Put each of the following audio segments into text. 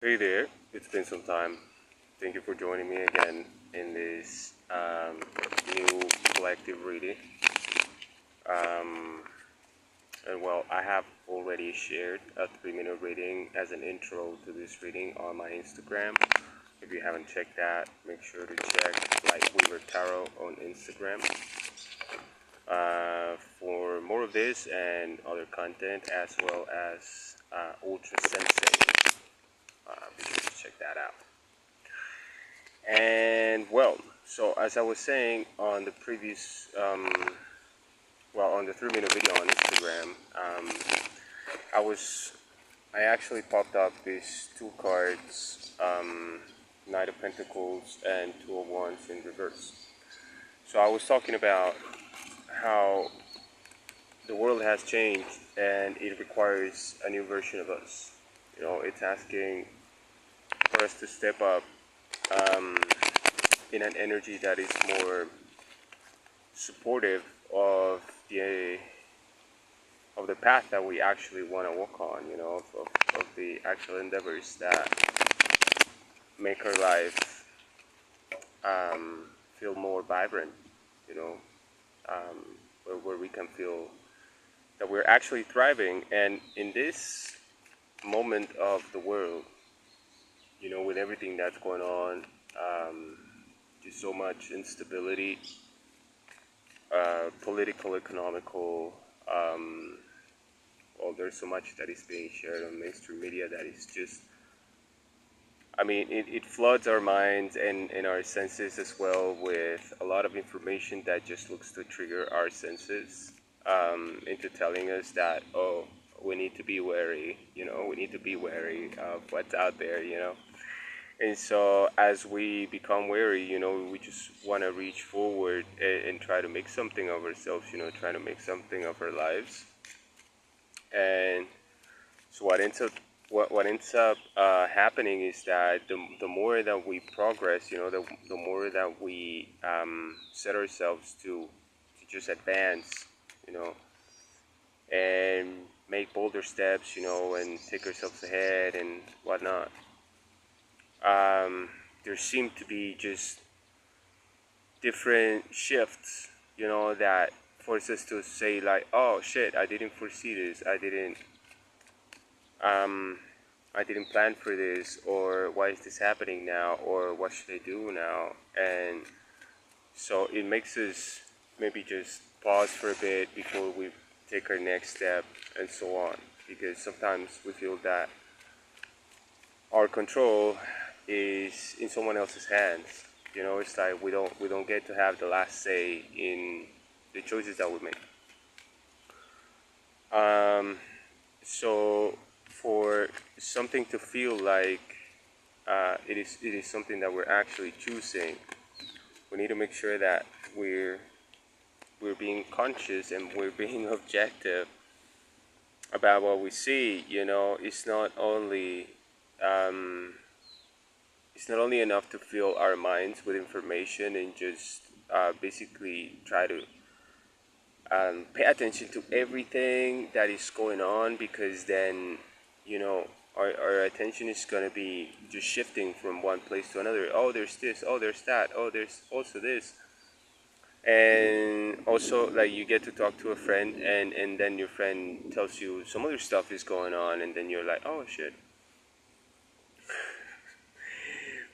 Hey there, it's been some time. Thank you for joining me again in this new collective reading. Um, and well, I have already shared a 3-minute reading as an intro to this reading on my Instagram. If you haven't checked that, make sure to check Lightweaver Tarot on Instagram. For more of this and other content, as well as Ultra Sensei, be sure to check that out. And well, so as I was saying on the previous, on the 3-minute video on Instagram, I actually popped up these two cards, Knight of Pentacles and Two of Wands in reverse. So I was talking about how the world has changed and it requires a new version of us. You know, it's asking for us to step up in an energy that is more supportive of the path that we actually want to walk on, you know, of the actual endeavors that make our life feel more vibrant, you know, where we can feel that we're actually thriving. And in this moment of the world, you know, with everything that's going on, just so much instability, political, economical, there's so much that is being shared on mainstream media that is just, I mean, it floods our minds and our senses as well with a lot of information that just looks to trigger our senses into telling us that, oh, we need to be wary, you know, we need to be wary of what's out there, you know. And so as we become wary, you know, we just want to reach forward and try to make something of ourselves, you know, try to make something of our lives. And so what ends up happening is that the more that we progress, you know, the more that we set ourselves to just advance, you know, and make bolder steps, you know, and take ourselves ahead and whatnot. There seem to be just different shifts, you know, that force us to say like, oh shit, I didn't foresee this, I didn't plan for this, or why is this happening now, or what should I do now? And so it makes us maybe just pause for a bit before we take our next step and so on, because sometimes we feel that our control is in someone else's hands. You know, it's like we don't get to have the last say in the choices that we make. So for something to feel like it is something that we're actually choosing, we need to make sure that we're being conscious and we're being objective about what we see. You know, it's not only enough to fill our minds with information and just basically try to pay attention to everything that is going on, because then, you know, our attention is going to be just shifting from one place to another. Oh, there's this, oh, there's that, oh, there's also this. And also, like, you get to talk to a friend, and then your friend tells you some other stuff is going on, and then you're like, oh shit.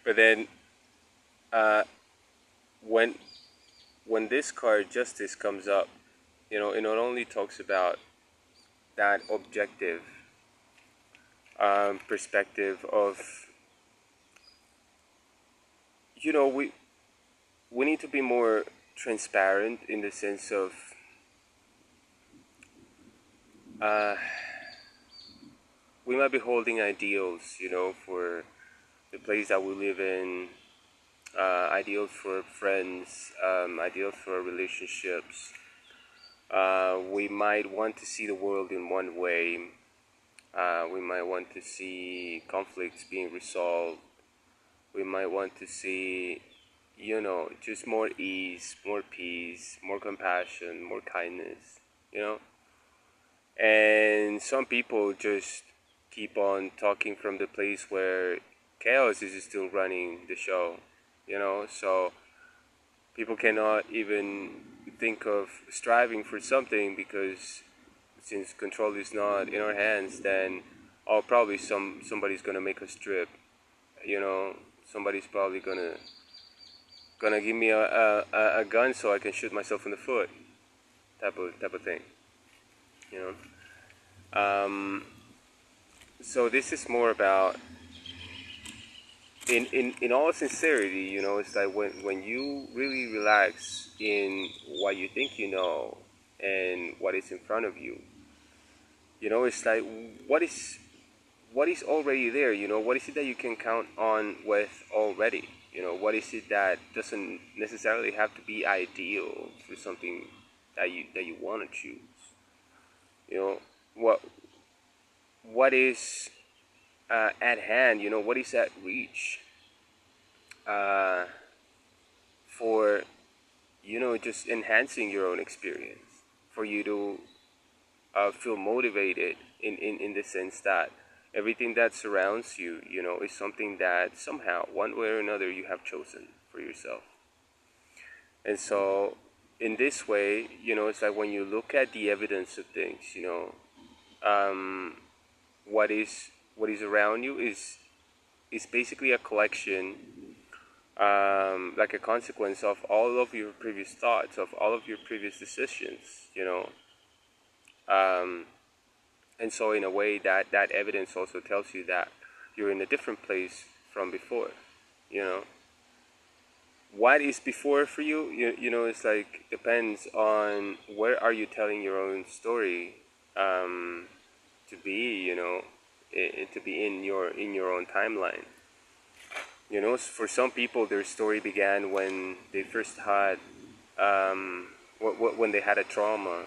But then when this card Justice comes up, you know, it not only talks about that objective perspective of, you know, we need to be more transparent in the sense of we might be holding ideals, you know, for the place that we live in, ideals for friends, ideals for relationships. We might want to see the world in one way. We might want to see conflicts being resolved. We might want to see, you know, just more ease, more peace, more compassion, more kindness, you know. And some people just keep on talking from the place where chaos is still running the show, so people cannot even think of striving for something, because since control is not in our hands, then probably somebody's gonna make us trip, somebody's probably gonna give me a gun so I can shoot myself in the foot, type of thing, you know. So this is more about, in all sincerity, it's like when you really relax in what you think and what is in front of you, it's like what is already there, what is it that you can count on with already, what is it that doesn't necessarily have to be ideal for something that you want to choose, you know what is at hand, what is at reach, uh, for just enhancing your own experience, for you to feel motivated in the sense that everything that surrounds you, is something that somehow, one way or another, you have chosen for yourself. And so, in this way, it's like when you look at the evidence of things, um, what is around you is basically a collection, like a consequence of all of your previous thoughts, of all of your previous decisions, um, and so in a way that evidence also tells you that you're in a different place from before, you know. What is before for you, it's like depends on where are you telling your own story, to be, to be in your own timeline. For some people, their story began when they first had, when they had a trauma,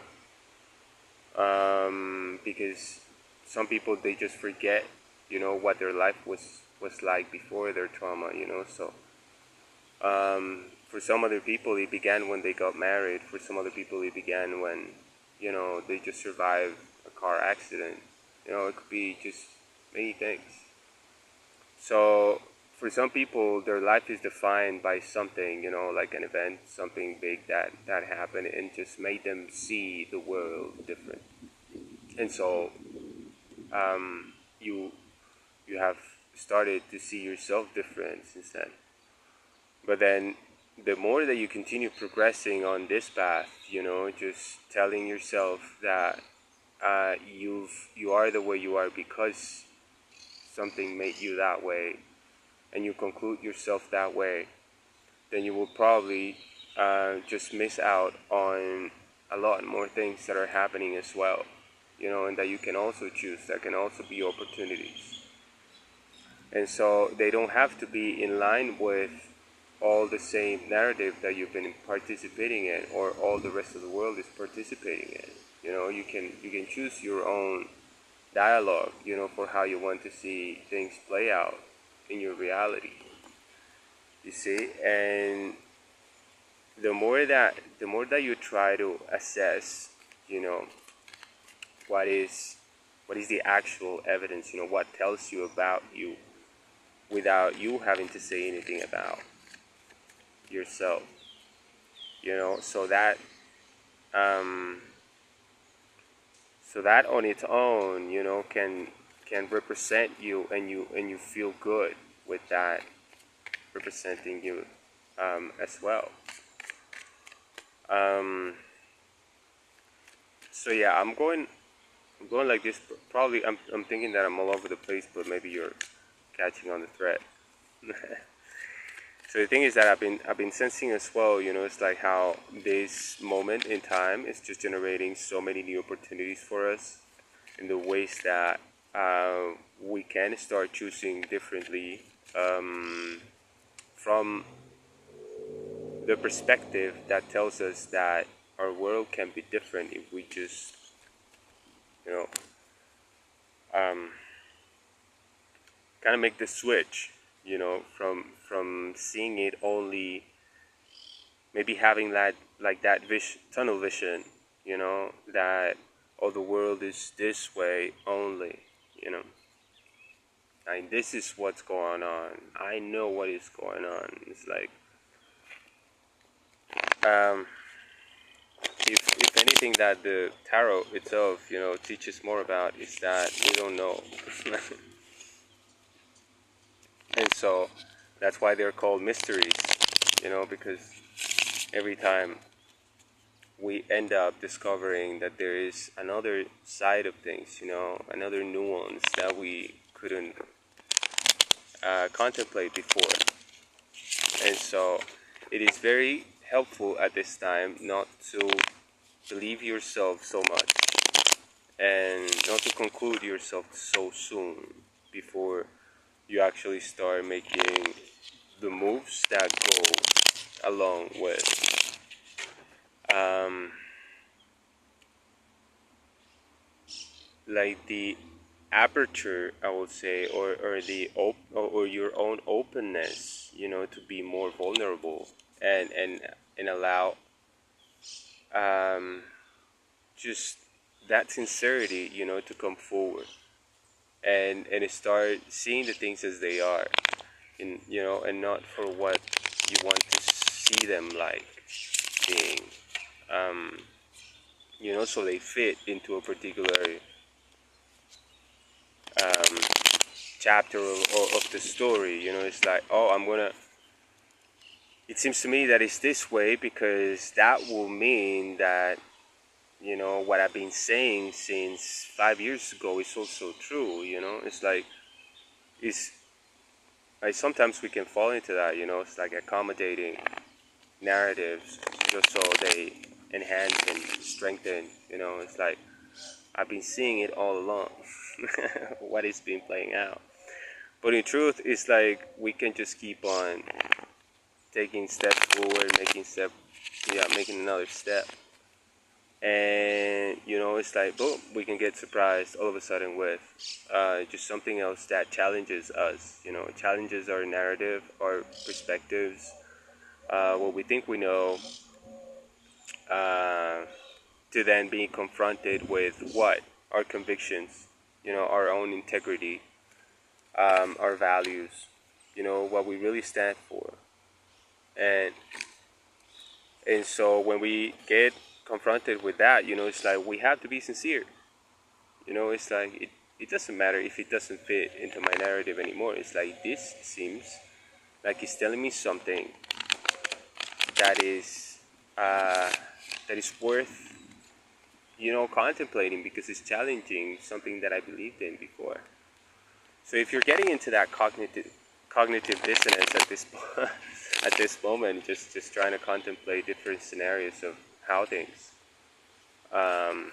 because some people, they just forget, what their life was like before their trauma, so for some other people, it began when they got married. For some other people, it began when, they just survived a car accident. It could be just many things. So for some people, their life is defined by something, like an event, something big that happened and just made them see the world different. And so you you have started to see yourself different since then. But then the more that you continue progressing on this path, just telling yourself that you are the way you are because something made you that way, and you conclude yourself that way, then you will probably just miss out on a lot more things that are happening as well, and that you can also choose, that can also be opportunities. And so they don't have to be in line with all the same narrative that you've been participating in, or all the rest of the world is participating in. You can choose your own dialogue, for how you want to see things play out in your reality. You see, and the more that you try to assess, what is the actual evidence, what tells you about you without you having to say anything about yourself, so that um, on its own, can represent you, and you feel good with that representing you, as well. Um, so yeah, I'm going like this. Probably I'm thinking that I'm all over the place, but maybe you're catching on the thread. So the thing is that I've been sensing as well, it's like how this moment in time is just generating so many new opportunities for us, in the ways that we can start choosing differently, from the perspective that tells us that our world can be different if we just, you know, um, kind of make the switch, from seeing it only, maybe having that, like that tunnel vision, that, oh, the world is this way only, you know. And this is what's going on. I know what is going on. It's like, um, if anything that the tarot itself, teaches more about is that we don't know. And so that's why they're called mysteries, because every time we end up discovering that there is another side of things, another nuance that we couldn't contemplate before. And so it is very helpful at this time not to believe yourself so much and not to conclude yourself so soon before you actually start making the moves that go along with like the aperture, I would say, or the or your own openness, to be more vulnerable and allow um, just that sincerity, to come forward and start seeing the things as they are, and not for what you want to see them like being, um, so they fit into a particular um, chapter of the story. It's like, oh, it seems to me that it's this way because that will mean that, what I've been saying since 5 years ago is also true. It's like, it's like sometimes we can fall into that. It's like accommodating narratives just so they enhance and strengthen. It's like I've been seeing it all along. What is been playing out. But in truth, it's like we can just keep on taking steps forward, making another step, and it's like boom, we can get surprised all of a sudden with just something else that challenges us. Challenges our narrative, our perspectives, what we think we know, uh, to then be confronted with what our convictions, our own integrity, our values, what we really stand for. And and so when we get confronted with that, it's like we have to be sincere. It's like it doesn't matter if it doesn't fit into my narrative anymore. It's like this seems like it's telling me something that is uh, that is worth contemplating because it's challenging something that I believed in before. So if you're getting into that cognitive dissonance at this at this moment, just trying to contemplate different scenarios of how things um,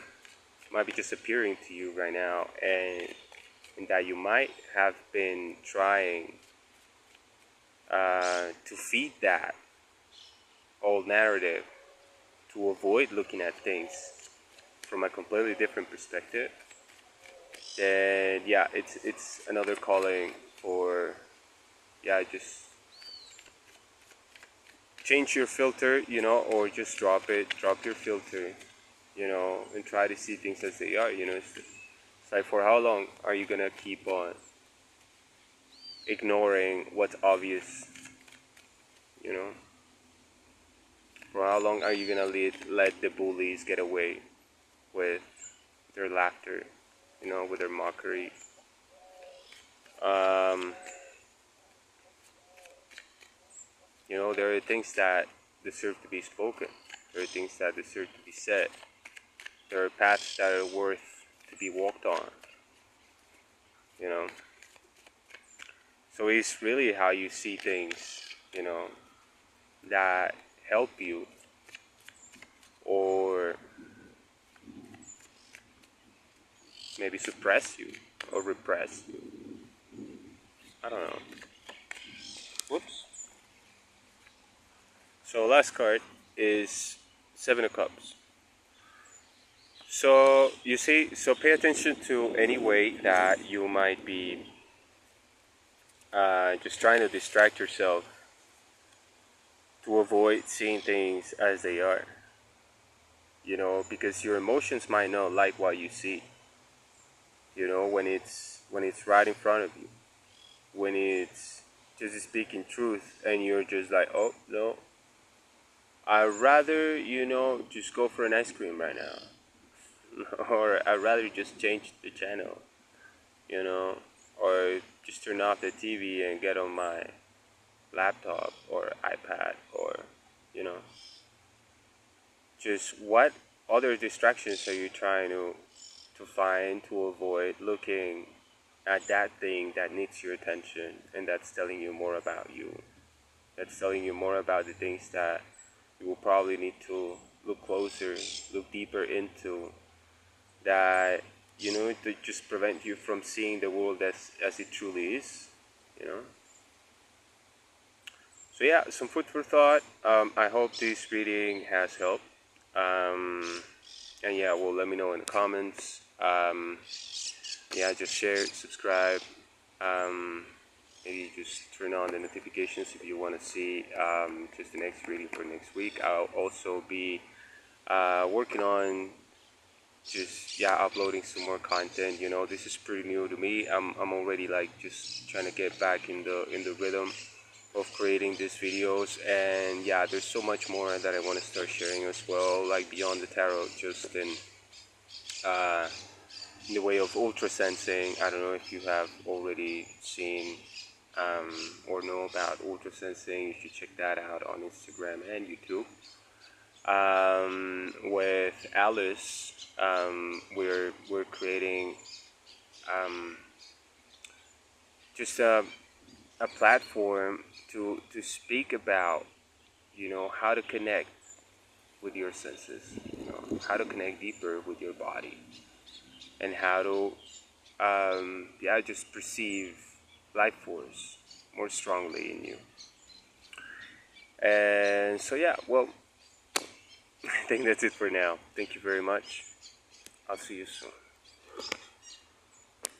might be just appearing to you right now, and that you might have been trying to feed that old narrative to avoid looking at things from a completely different perspective, then yeah, it's another calling for, yeah, just change your filter, or just drop your filter, and try to see things as they are. It's like, for how long are you gonna keep on ignoring what's obvious? You know, for how long are you gonna let the bullies get away with their laughter, with their mockery? Um, there are things that deserve to be spoken. There are things that deserve to be said. There are paths that are worth to be walked on. You know, so it's really how you see things. That help you or maybe suppress you or repress you. I don't know. Whoops. So last card is Seven of Cups. So you see, so pay attention to any way that you might be just trying to distract yourself to avoid seeing things as they are. Because your emotions might not like what you see. When it's right in front of you. just speaking truth, and you're just like, oh no, I'd rather, just go for an ice cream right now. Or I'd rather just change the channel, you know, or just turn off the TV and get on my laptop or iPad, or, you know, just what other distractions are you trying to find to avoid looking at that thing that needs your attention and that's telling you more about you? That's telling you more about the things that you will probably need to look closer, look deeper into, that, to just prevent you from seeing the world as it truly is, you know. So yeah, some food for thought. I hope this reading has helped. And yeah, well, let me know in the comments. Yeah, just share, subscribe. Maybe just turn on the notifications if you want to see just the next reading for next week. I'll also be working on just, yeah, uploading some more content. This is pretty new to me. I'm already like just trying to get back in the rhythm of creating these videos, and yeah, there's so much more that I want to start sharing as well, like beyond the tarot, just in the way of ultra sensing. I don't know if you have already seen or know about ultra sensing. You should check that out on Instagram and YouTube. With Alice, we're creating just a platform to speak about, how to connect with your senses, how to connect deeper with your body, and how to yeah, just perceive life force more strongly in you. And so yeah, well, I think that's it for now. Thank you very much. I'll see you soon.